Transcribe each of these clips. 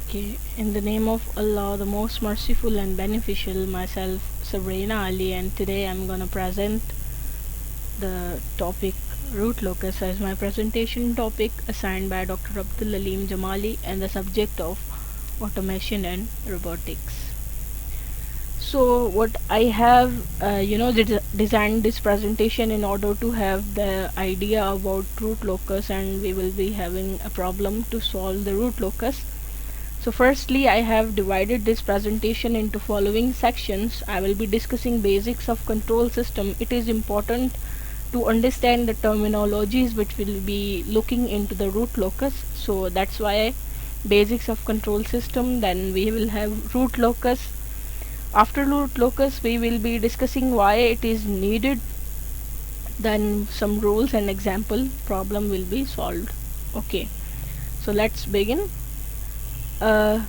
Okay, in the name of Allah, the most merciful and beneficial, myself Sabrina Ali, and today I'm gonna present the topic root locus as my presentation topic assigned by Dr. Abdul Alim Jamali and the subject of automation and robotics. So what I have designed this presentation in order to have the idea about root locus, and we will be having a problem to solve the root locus. So firstly, I have divided this presentation into following sections. I will be discussing basics of control system. It is important to understand the terminologies which will be looking into the root locus. So that's why basics of control system, then we will have root locus. After root locus, we will be discussing why it is needed, then some rules and example problem will be solved. Okay, so let's begin. uh,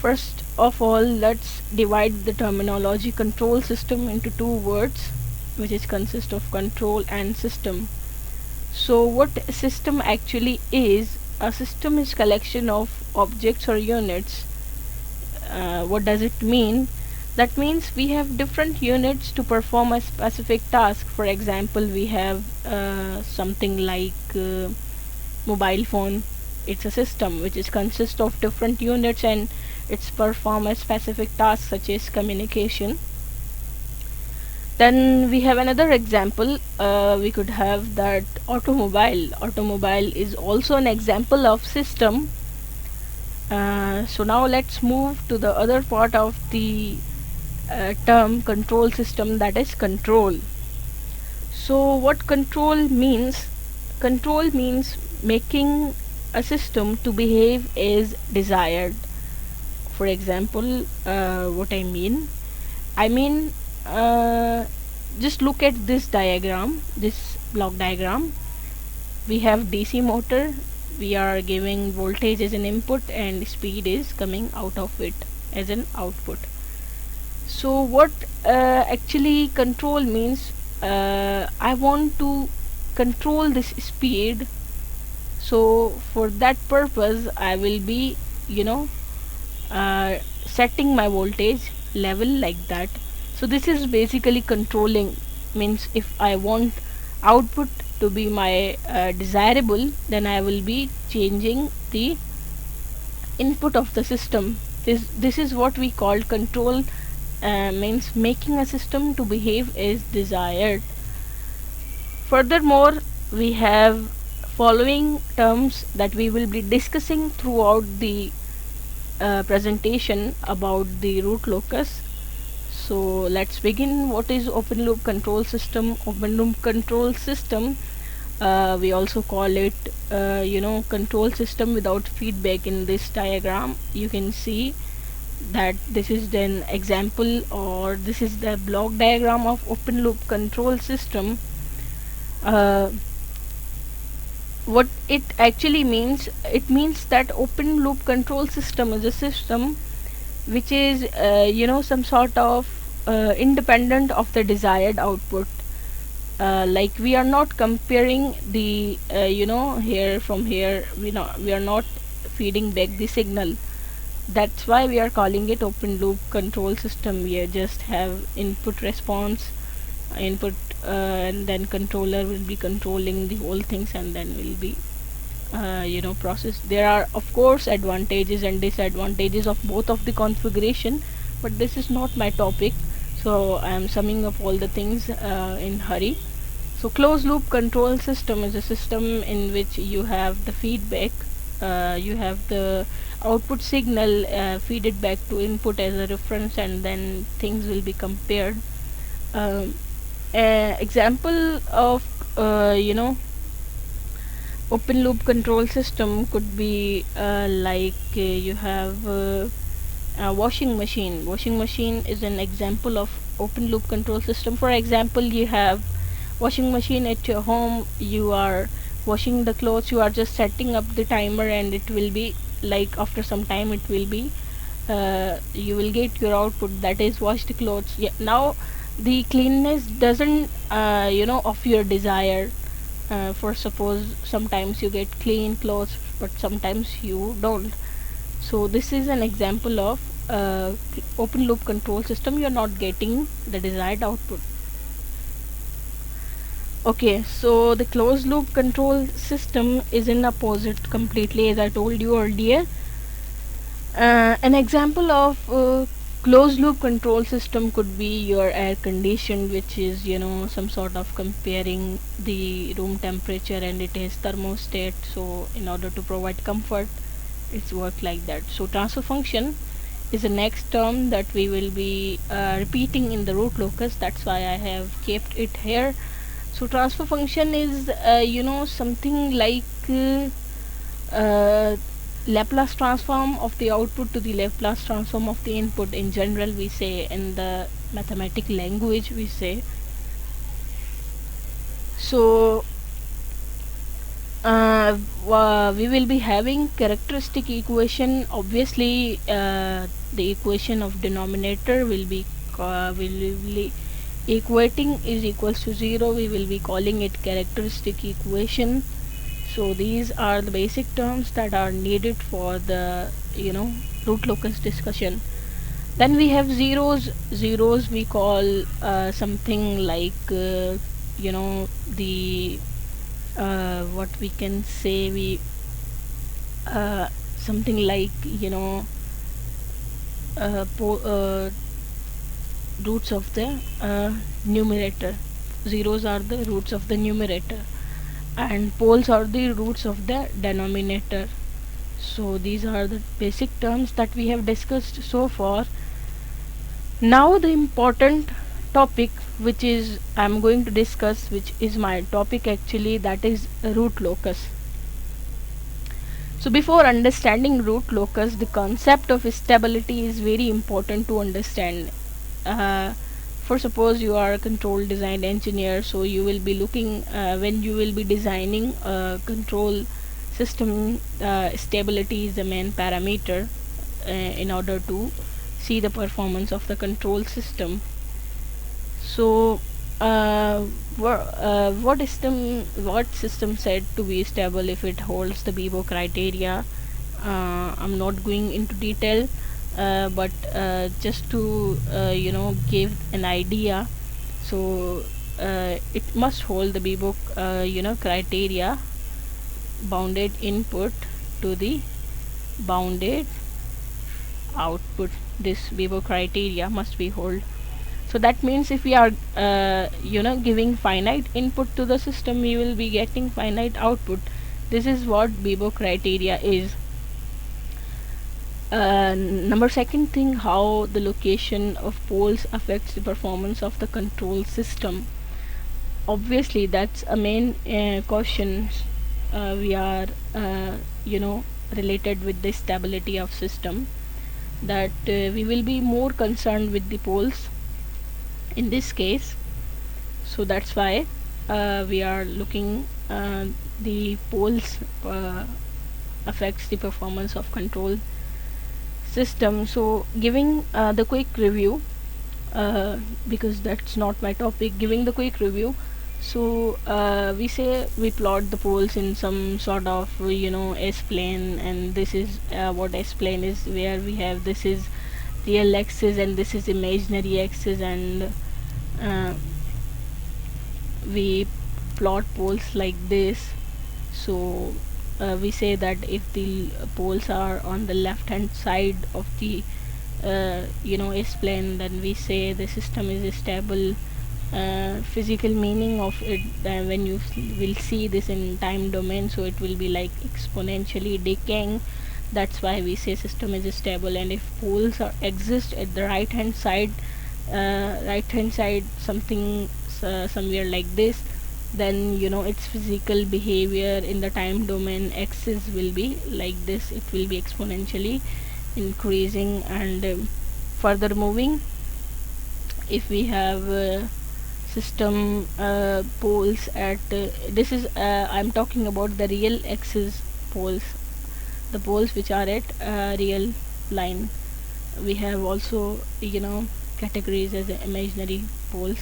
First of all, let's divide the terminology control system into two words, which is consist of control and system. So what a system actually is, a system is collection of objects or units. What does it mean? That means we have different units to perform a specific task. For example, we have something like mobile phone. It's a system which is consist of different units, and it's perform a specific task such as communication. Then we have another example. We could have that automobile is also an example of system. So now let's move to the other part of the term control system, that is control. So what control means? Control means making a system to behave as desired. For example, what I mean, just look at this diagram, this block diagram. We have DC motor, we are giving voltage as an input and speed is coming out of it as an output. So what actually control means, I want to control this speed. So for that purpose, I will be setting my voltage level like that. So this is basically controlling. Means if I want output to be my desirable, then I will be changing the input of the system. This is what we call control. Means making a system to behave as desired. Furthermore, we have following terms that we will be discussing throughout the presentation about the root locus. So let's begin. What is open loop control system? Open loop control system, we also call it control system without feedback. In this diagram you can see that this is an example, or this is the block diagram of open loop control system. uh, what it actually means, it means that open loop control system is a system which is some sort of independent of the desired output. Like we are not comparing the here from here, we are not feeding back the signal. That's why we are calling it open loop control system. We just have input response, input, and then controller will be controlling the whole things, and then will be process. There are of course advantages and disadvantages of both of the configuration, but this is not my topic, so I am summing up all the things in hurry. So closed loop control system is a system in which you have the feedback, you have the output signal, feed it back to input as a reference, and then things will be compared. um, Example of open loop control system could be you have a washing machine is an example of open loop control system. For example, you have washing machine at your home, you are washing the clothes, you are just setting up the timer, and it will be like after some time it will be you will get your output, that is wash the clothes. Yeah, now the cleanness doesn't of your desire. For suppose sometimes you get clean clothes but sometimes you don't. So this is an example of open loop control system. You're not getting the desired output. Okay, so the closed loop control system is in opposite completely, as I told you earlier. An example of closed loop control system could be your air conditioned, which is, you know, some sort of comparing the room temperature, and it is thermostat. So in order to provide comfort, it's work like that. So transfer function is the next term that we will be repeating in the root locus. That's why I have kept it here. So transfer function is something like Laplace transform of the output to the Laplace transform of the input. In general, we say, in the mathematical language, we say. So we will be having characteristic equation. Obviously the equation of denominator will be equating is equals to 0. We will be calling it characteristic equation. So these are the basic terms that are needed for the root locus discussion. Then we have zeros we call something like the what we can say, we something like roots of the numerator. Zeros are the roots of the numerator, and poles are the roots of the denominator. So these are the basic terms that we have discussed so far. Now the important topic which is I'm going to discuss, which is my topic actually, that is root locus. So before understanding root locus, the concept of stability is very important to understand. For suppose you are a control design engineer, so you will be looking when you will be designing a control system, stability is the main parameter in order to see the performance of the control system. So what system said to be stable if it holds the Bibo criteria? I'm not going into detail, but just to give an idea. So it must hold the Bibo criteria, bounded input to the bounded output. This Bibo criteria must be hold. So that means if we are giving finite input to the system, we will be getting finite output. This is what Bibo criteria is. Number second thing, how the location of poles affects the performance of the control system. Obviously that's a main question. We are related with the stability of system, that we will be more concerned with the poles in this case. So that's why we are looking the poles affects the performance of control system. So giving the quick review, because that's not my topic, giving the quick review. So we say we plot the poles in some sort of S-plane, and this is what S-plane is, where we have this is real axis and this is imaginary axis, and we plot poles like this. So we say that if the poles are on the left hand side of the S-plane, then we say the system is stable. Physical meaning of it, when you will see this in time domain, so it will be like exponentially decaying. That's why we say system is stable. And if poles exist at the right hand side something somewhere like this, then its physical behavior in the time domain axis will be like this. It will be exponentially increasing and further moving. If we have system poles at this is I'm talking about the real axis poles, the poles which are at real line. We have also categories as imaginary poles.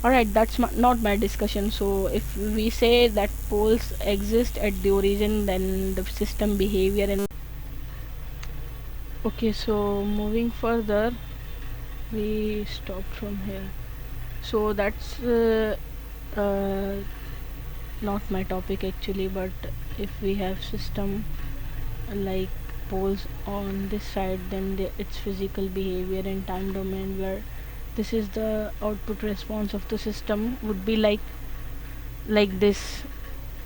Alright, that's not my discussion. So if we say that poles exist at the origin, then the system behavior and Okay, so moving further, we stop from here. So that's uh, not my topic actually, but if we have system like poles on this side, then its physical behavior and time domain, where this is the output response of the system, would be like this.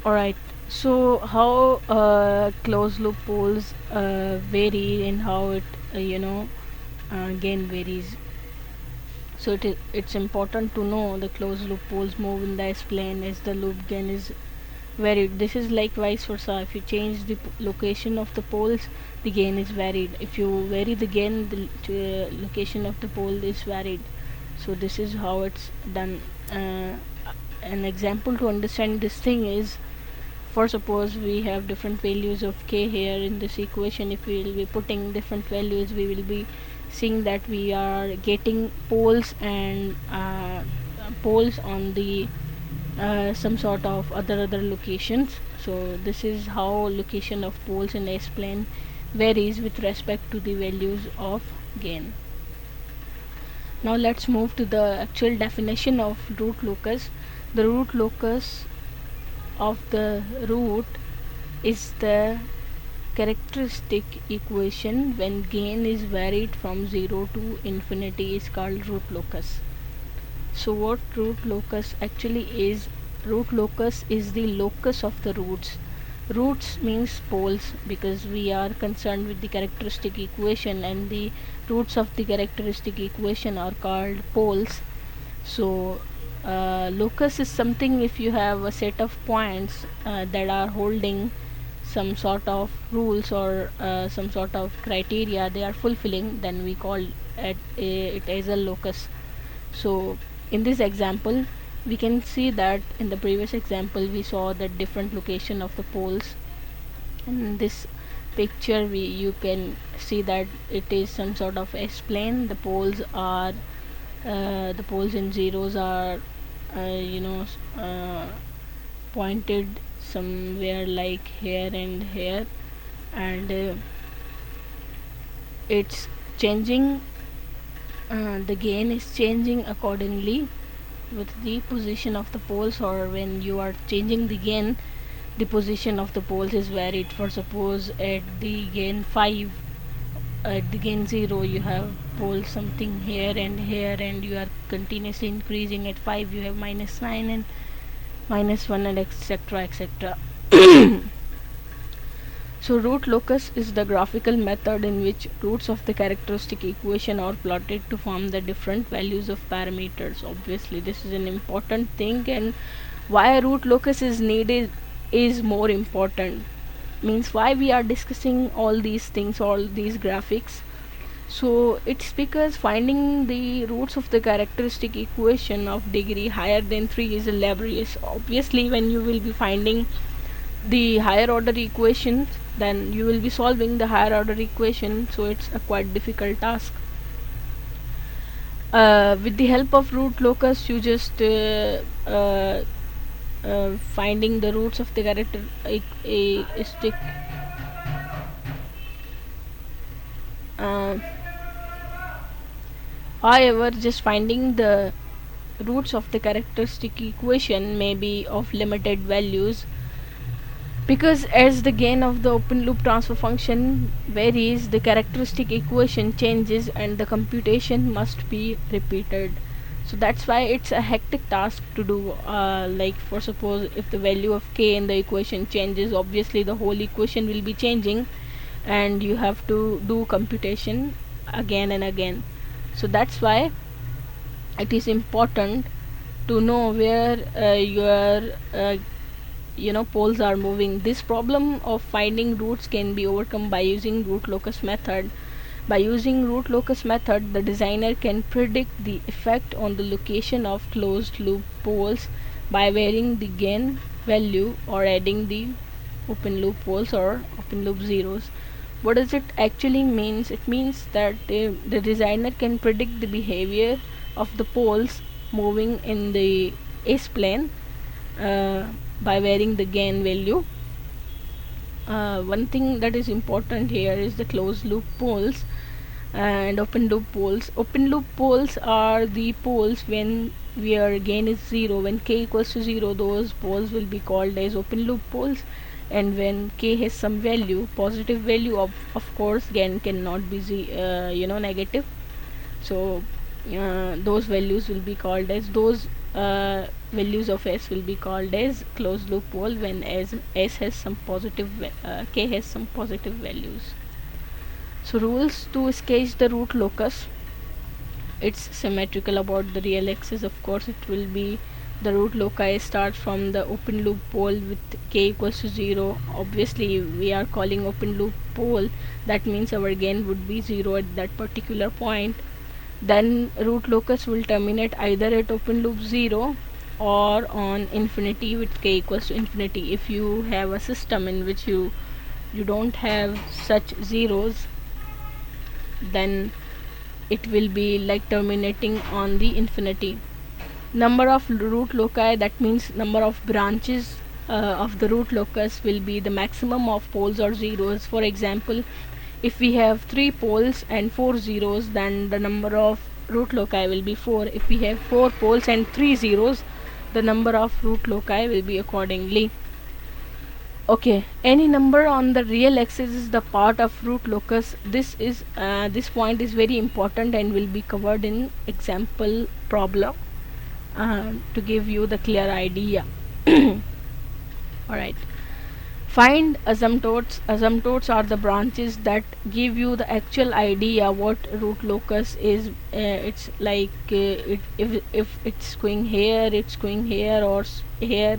Alright, so how closed loop poles vary, and how it gain varies. So it's important to know the closed loop poles move in the S plane as the loop gain is varied. This is like vice versa. If you change the location of the poles, the gain is varied. If you vary the gain, the location of the pole is varied. So this is how it's done. An example to understand this thing is, for suppose we have different values of k here in this equation. If we will be putting different values, we will be seeing that we are getting poles and poles on the some sort of other locations. So this is how location of poles in S plane varies with respect to the values of gain. Now let's move to the actual definition of root locus. The root locus of the root is the characteristic equation when gain is varied from 0 to infinity is called root locus. So what root locus actually is? Root locus is the locus of the roots. Roots means poles, because we are concerned with the characteristic equation, and the roots of the characteristic equation are called poles. So locus is something, if you have a set of points that are holding some sort of rules or some sort of criteria they are fulfilling, then we call it as a locus. So in this example, we can see that in the previous example we saw the different location of the poles. In this picture, you can see that it is some sort of S plane. The poles in zeros are uh, pointed somewhere like here and here, and it's changing. The gain is changing accordingly with the position of the poles, or when you are changing the gain, the position of the poles is varied. For suppose at the gain 5, at the gain 0, you have poles something here and here, and you are continuously increasing. At 5 you have -9 and -1, and etc etc. So root locus is the graphical method in which roots of the characteristic equation are plotted to form the different values of parameters. Obviously this is an important thing, and why root locus is needed is more important. Means why we are discussing all these things, all these graphics. So it's because finding the roots of the characteristic equation of degree higher than 3 is laborious. Obviously when you will be finding the higher order equations, then you will be solving the higher order equation, so it's a quite difficult task. With the help of root locus, you just finding the roots of the characteristic uh, however, just finding the roots of the characteristic equation may be of limited values, because as the gain of the open loop transfer function varies, the characteristic equation changes and the computation must be repeated. So that's why it's a hectic task to do. Like for suppose if the value of k in the equation changes, obviously the whole equation will be changing, and you have to do computation again and again. So that's why it is important to know where your poles are moving. This problem of finding roots can be overcome by using root locus method. By using root locus method, the designer can predict the effect on the location of closed loop poles by varying the gain value or adding the open loop poles or open loop zeros. What does it actually means? It means that the designer can predict the behavior of the poles moving in the S plane by varying the gain value. one thing that is important here is the closed loop poles and open loop poles. Open loop poles are the poles when where gain is 0. When k equals to 0, those poles will be called as open loop poles, and when k has some value, positive value, of course gain cannot be negative. So those values will be called as those values of s will be called as closed loop pole when s has some positive k has some positive values. So rules to sketch the root locus: it's symmetrical about the real axis. Of course it will be the root loci starts from the open loop pole with k equals to 0. Obviously we are calling open loop pole, that means our gain would be 0 at that particular point. Then root locus will terminate either at open loop 0 or on infinity with k equals to infinity. If you have a system in which you don't have such zeros, then it will be like terminating on the infinity. Number of root loci, that means number of branches of the root locus, will be the maximum of poles or zeros. For example, if we have 3 poles and 4 zeros, then the number of root loci will be 4. If we have 4 poles and 3 zeros, the number of root loci will be accordingly. Okay, any number on the real axis is the part of root locus. This point is very important and will be covered in example problem to give you the clear idea. Alright, find asymptotes. Asymptotes are the branches that give you the actual idea what root locus is. It's like if it's going here, it's going here, or here.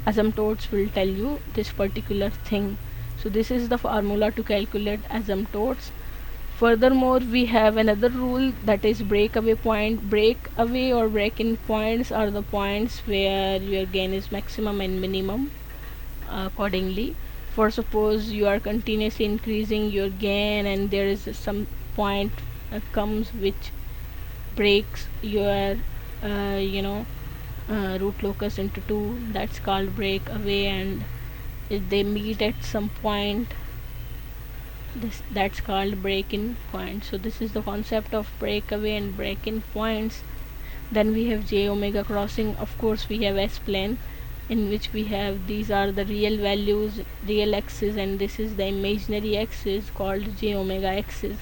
Asymptotes will tell you this particular thing. So this is the formula to calculate asymptotes. Furthermore, we have another rule, that is breakaway point. Breakaway or break-in points are the points where your gain is maximum and minimum accordingly. For suppose you are continuously increasing your gain and there is some point comes which breaks your root locus into two, that's called breakaway, and if they meet at some point, that's called break-in point. So this is the concept of breakaway and break-in points. Then we have j omega crossing. Of course we have s plane, in which we have, these are the real values, real axis, and this is the imaginary axis called j omega axis.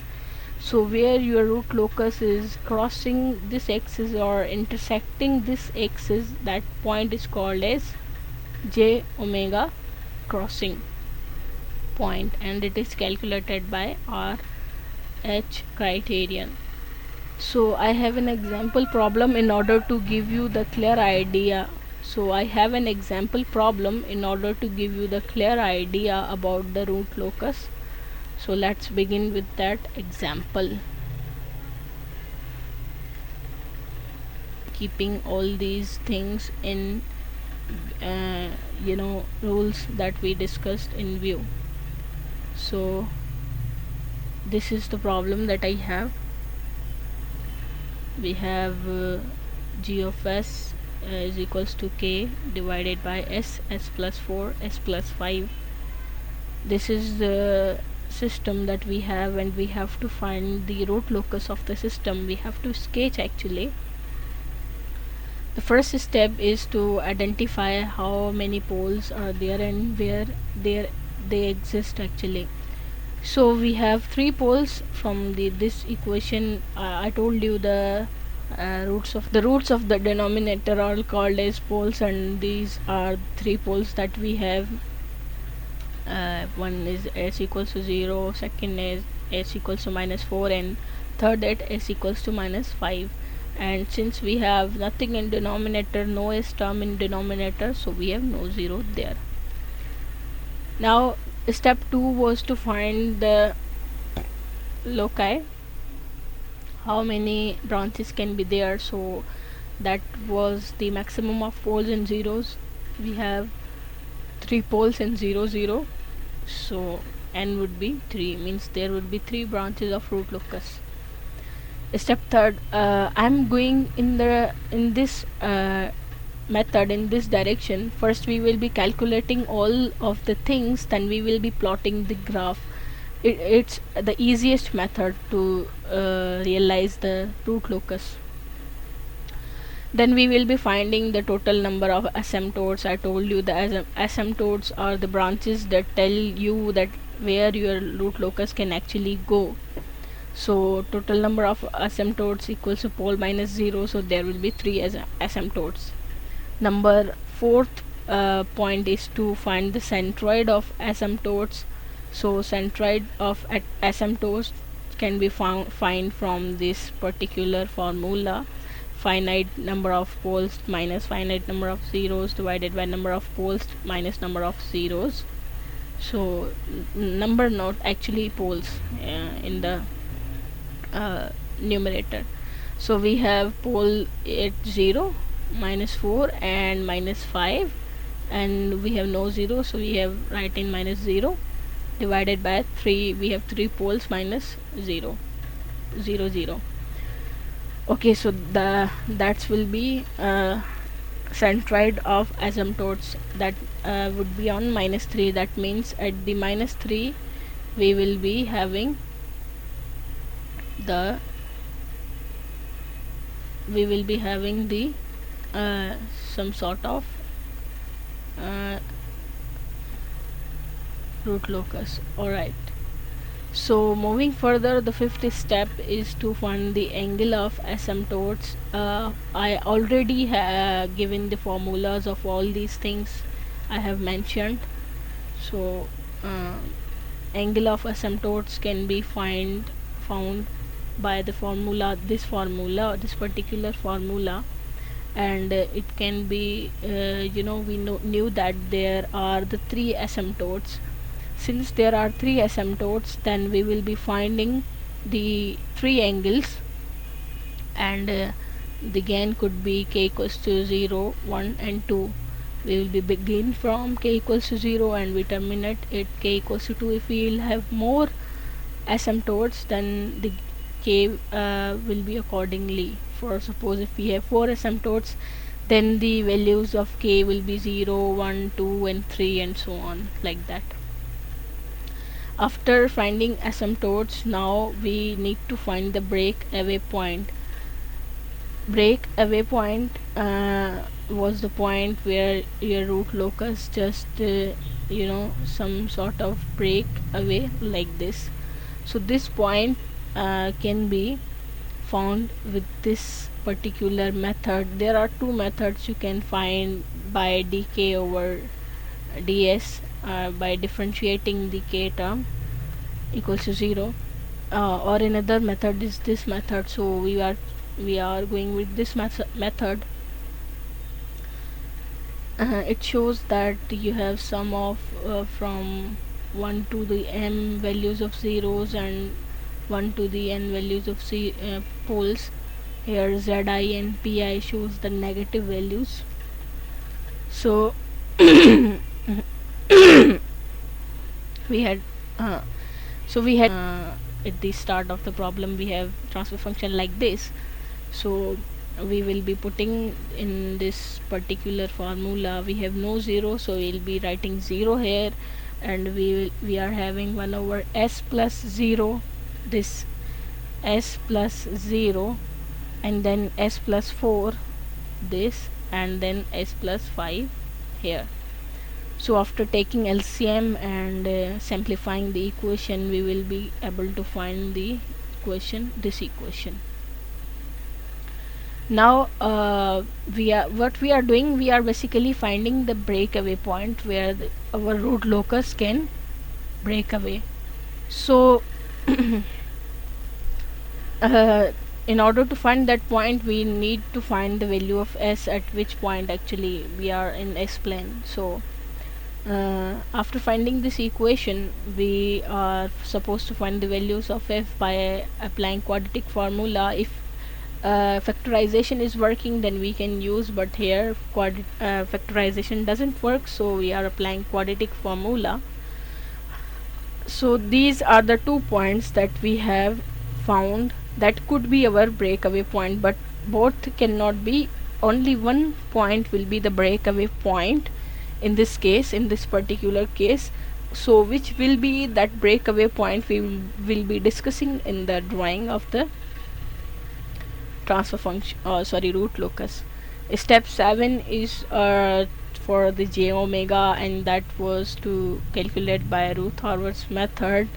So where your root locus is crossing this axis or intersecting this axis, that point is called as j omega crossing point, and it is calculated by RH criterion. So I have an example problem in order to give you the clear idea. About the root locus. So let's begin with that example. Keeping all these things in rules that we discussed in view. So this is the problem that I have. We have g of s is equals to k divided by s plus 4, s plus 5. This is the system that we have, and we have to find the root locus of the system. We have to sketch actually. The first step is to identify how many poles are there and where they exist actually. So we have 3 poles from this equation. I told you the roots of the denominator are called as poles, and these are 3 poles that we have. One is s equals to 0, second is s equals to minus 4, and third at s equals to minus 5. And since we have nothing in denominator, no s term in denominator, so we have no 0 there. Now step 2 was to find the loci, how many branches can be there. So that was the maximum of poles and zeros. We have 3 poles and 0 0, so n would be 3, means there would be 3 branches of root locus. Step 3, I'm going in this method in this direction, first we will be calculating all of the things, then we will be plotting the graph. It's the easiest method to realize the root locus. Then we will be finding the total number of asymptotes. I told you the asymptotes are the branches that tell you that where your root locus can actually go. So total number of asymptotes equals to pole minus 0, so there will be 3 asymptotes. Number fourth point is to find the centroid of asymptotes. So centroid of asymptotes can be find from this particular formula: finite number of poles minus finite number of zeros divided by number of poles minus number of zeros. So number, not actually poles, in the numerator. So we have pole at 0, minus 4 and minus 5, and we have no 0, so we have write in minus 0 divided by 3. We have 3 poles minus 0, 0, 0. Okay, so that will be centroid of asymptotes. That would be on minus 3. That means at the minus 3 we will be having the some sort of root locus. Alright, so moving further, the fifth step is to find the angle of asymptotes. I already have given the formulas of all these things I have mentioned. So angle of asymptotes can be found by the formula, this particular formula, and it can be we knew that there are the 3 asymptotes. Since there are 3 asymptotes, then we will be finding the 3 angles, and the gain could be k equals to 0, 1 and 2. We will be begin from k equals to 0 and we terminate at k equals to 2. If we will have more asymptotes, then the k will be accordingly. For suppose if we have 4 asymptotes, then the values of k will be 0, 1, 2 and 3 and so on, like that. After finding asymptotes, now we need to find the breakaway point. Breakaway point was the point where your root locus just some sort of break away like this. So this point can be found with this particular method. There are 2 methods you can find: by dk over ds, by differentiating the k term equals to 0, or another method is this method. So we are going with this method. It shows that you have sum of from 1 to the m values of zeros and 1 to the n values of poles. Here zi and pi shows the negative values. So we had at the start of the problem we have transfer function like this. So we will be putting in this particular formula. We have no 0, so we'll be writing 0 here, and we are having 1 over s plus 0, this s plus 0, and then s plus 4, this, and then s plus 5 here. So after taking LCM and simplifying the equation, we will be able to find the equation, this equation. Now what we are doing, we are basically finding the breakaway point where our root locus can break away. So in order to find that point, we need to find the value of s at which point actually we are in s plane. So after finding this equation, we are supposed to find the values of f by applying quadratic formula. If factorization is working, then we can use, but here factorization doesn't work, so we are applying quadratic formula. So these are the 2 points that we have found that could be our breakaway point, but both cannot be only one point will be the breakaway point in this case, in this particular case. So which will be that breakaway point, we will be discussing in the drawing of the transfer function, root locus. Step 7 is for the j omega, and that was to calculate by Routh-Horvitz method.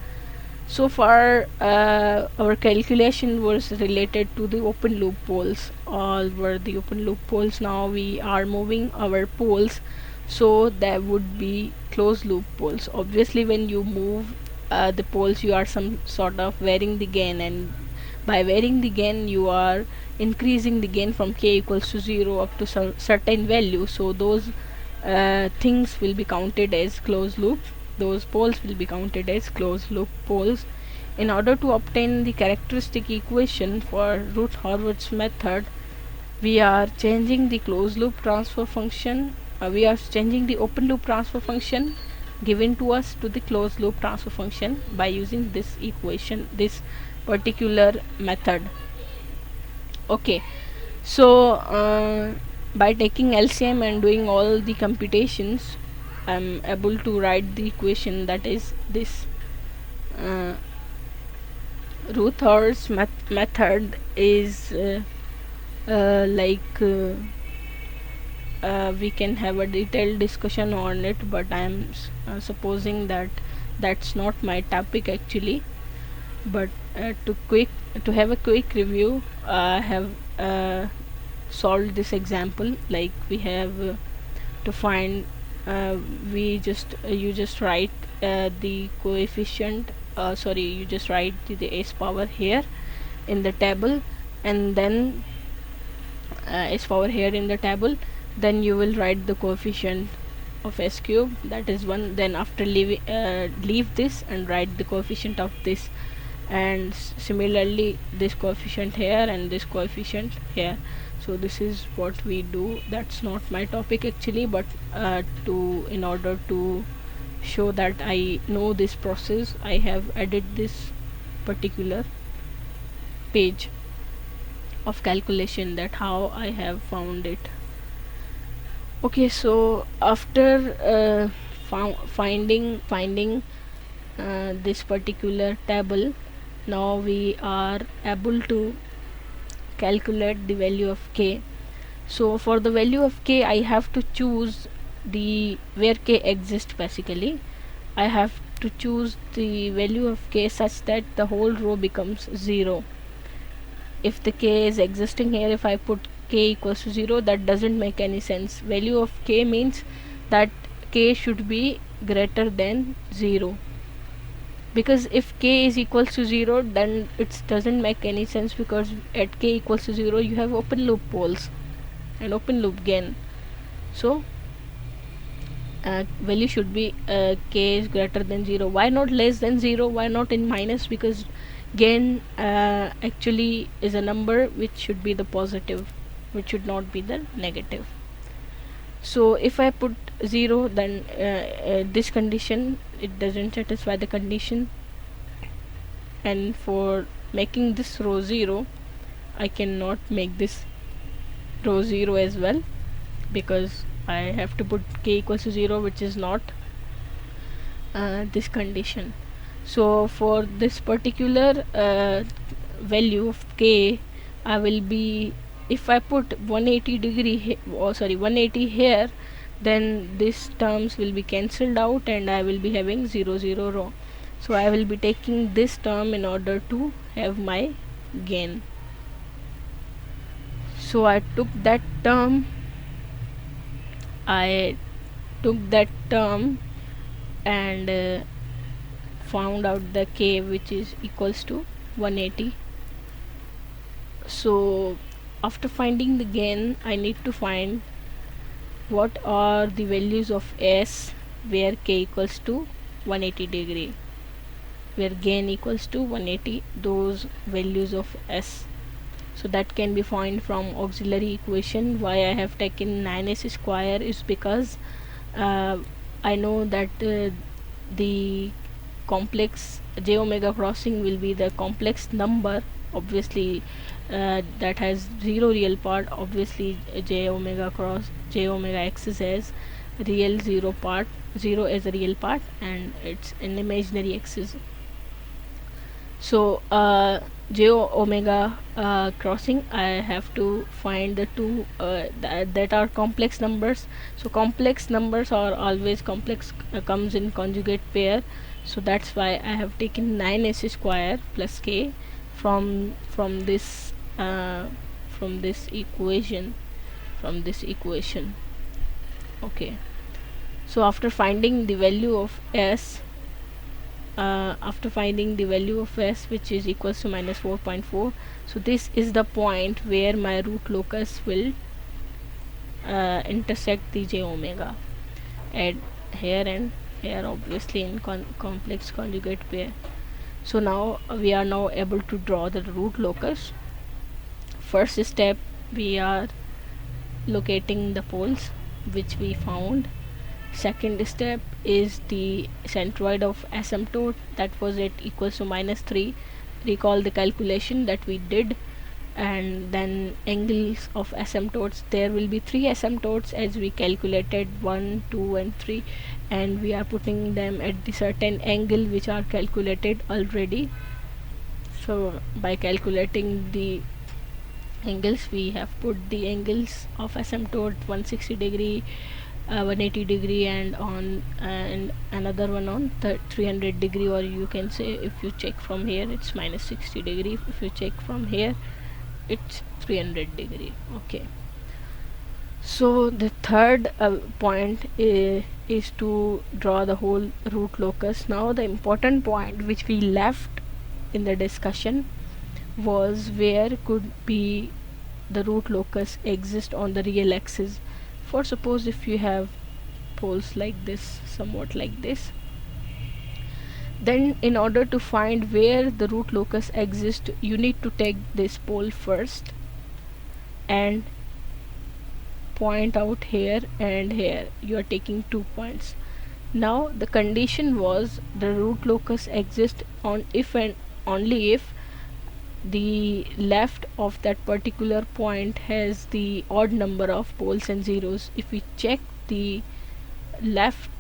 So far our calculation was related to the open loop poles, all were the open loop poles. Now we are moving our poles, so there would be closed loop poles. Obviously when you move the poles, you are some sort of varying the gain, and by varying the gain you are increasing the gain from k equals to 0 up to certain value. So those things will be counted as closed loop, those poles will be counted as closed loop poles. In order to obtain the characteristic equation for Routh-Horvitz method, we are changing the closed loop transfer function, we are changing the open loop transfer function given to us to the closed loop transfer function by using this equation, this particular method. Okay, so by taking LCM and doing all the computations, I'm able to write the equation, that is this Routh-Horvitz method is we can have a detailed discussion on it, but I am supposing that that's not my topic actually. But to have a quick review, I have solved this example. Like we have to find you just write the coefficient, you just write the s power here in the table, and then s power here in the table, then you will write the coefficient of s cube, that is 1. Then after leave this and write the coefficient of this, and similarly this coefficient here and this coefficient here. So this is what we do. That's not my topic actually, but in order to show that I know this process, I have added this particular page of calculation, that how I have found it. Okay, so after finding this particular table, now we are able to calculate the value of k. So for the value of k, I have to choose the where k exists. Basically I have to choose the value of k such that the whole row becomes 0. If the k is existing here, if I put k equals to 0, that doesn't make any sense. Value of k means that k should be greater than 0, because if k is equals to 0, then it doesn't make any sense, because at k equals to 0 you have open loop poles and open loop gain. So value should be k is greater than 0. Why not less than 0? Why not in minus? Because gain actually is a number which should be the positive, which should not be the negative. So if I put 0, then this condition, it doesn't satisfy the condition, and for making this row 0, I cannot make this row 0 as well, because I have to put k equals to 0, which is not this condition. So for this particular value of k, I will be, if I put 180 here, then these terms will be cancelled out and I will be having 0 0 row. So I will be taking this term in order to have my gain. So I took that term and found out the k, which is equals to 180. So after finding the gain, I need to find what are the values of s where k equals to 180 degree, where gain equals to 180, those values of s. So that can be found from auxiliary equation. Why I have taken 9s square is because I know that the complex j omega crossing will be the complex number. Obviously that has zero real part. Obviously j omega cross j omega x has real zero part, zero is a real part, and it's an imaginary axis. So j omega crossing, I have to find the two that are complex numbers. So complex numbers are always complex, comes in conjugate pair, so that's why I have taken 9s square plus k from this from this equation, okay. So after finding the value of s, which is equals to minus 4.4, so this is the point where my root locus will intersect the j omega at here and here, obviously in complex conjugate pair. So now we are now able to draw the root locus. First step, we are locating the poles which we found. Second step is the centroid of asymptote, that was at equals to minus 3. Recall the calculation that we did. And then angles of asymptotes, there will be 3 asymptotes as we calculated, 1, 2 and 3, and we are putting them at the certain angle which are calculated already. So by calculating the angles, we have put the angles of asymptote 160 degree, 180 degree, and on and another one on 300 degree, or you can say if you check from here it's minus 60 degree, if you check from here it's 300 degree, okay. So the third point is to draw the whole root locus. Now the important point which we left in the discussion was where could be the root locus exist on the real axis. For suppose if you have poles like this, somewhat like this, then in order to find where the root locus exists, you need to take this pole first and point out here and here. You are taking 2 points. Now the condition was the root locus exists on if and only if the left of that particular point has the odd number of poles and zeros. If we check the left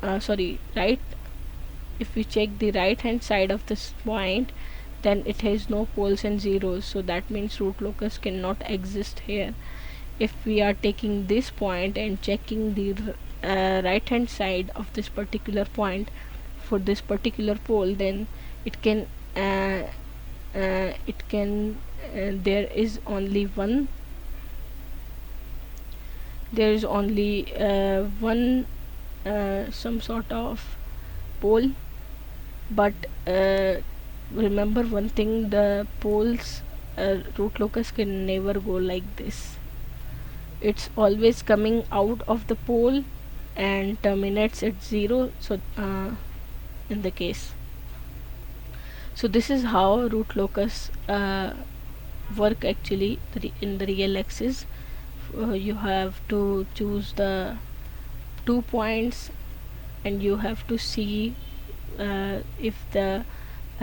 right, if we check the right hand side of this point, then it has no poles and zeros, so that means root locus cannot exist here. If we are taking this point and checking the right hand side of this particular point for this particular pole, then it can there is only one some sort of pole, but remember one thing, the poles root locus can never go like this. It's always coming out of the pole and terminates at 0, so in the case, so this is how root locus work actually in the real axis. You have to choose the 2 points and you have to see if the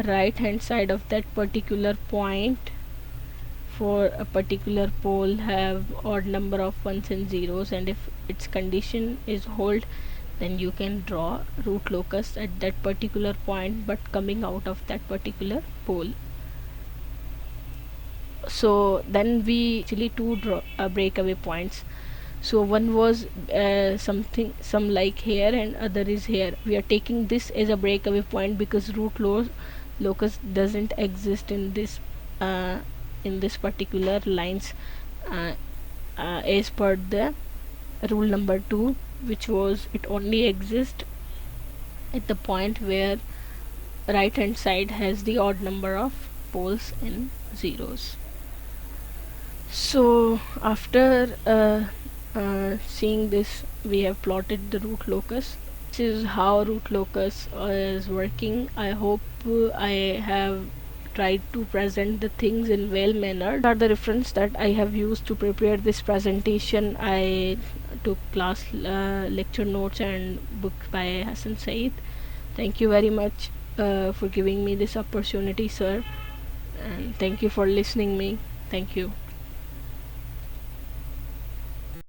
right hand side of that particular point for a particular pole have odd number of ones and zeros, and if its condition is hold, then you can draw root locus at that particular point but coming out of that particular pole. So then we actually two draw breakaway points. So one was some like here and other is here. We are taking this as a breakaway point because root locus doesn't exist in this particular lines as per the rule number 2, which was it only exists at the point where right hand side has the odd number of poles and zeros. So after seeing this, we have plotted the root locus. This is how root locus is working. I hope I have tried to present the things in well mannered. Are the reference that I have used to prepare this presentation. I took class lecture notes and books by Hassan Saeed. Thank you very much for giving me this opportunity, sir, and thank you for listening me. Thank you.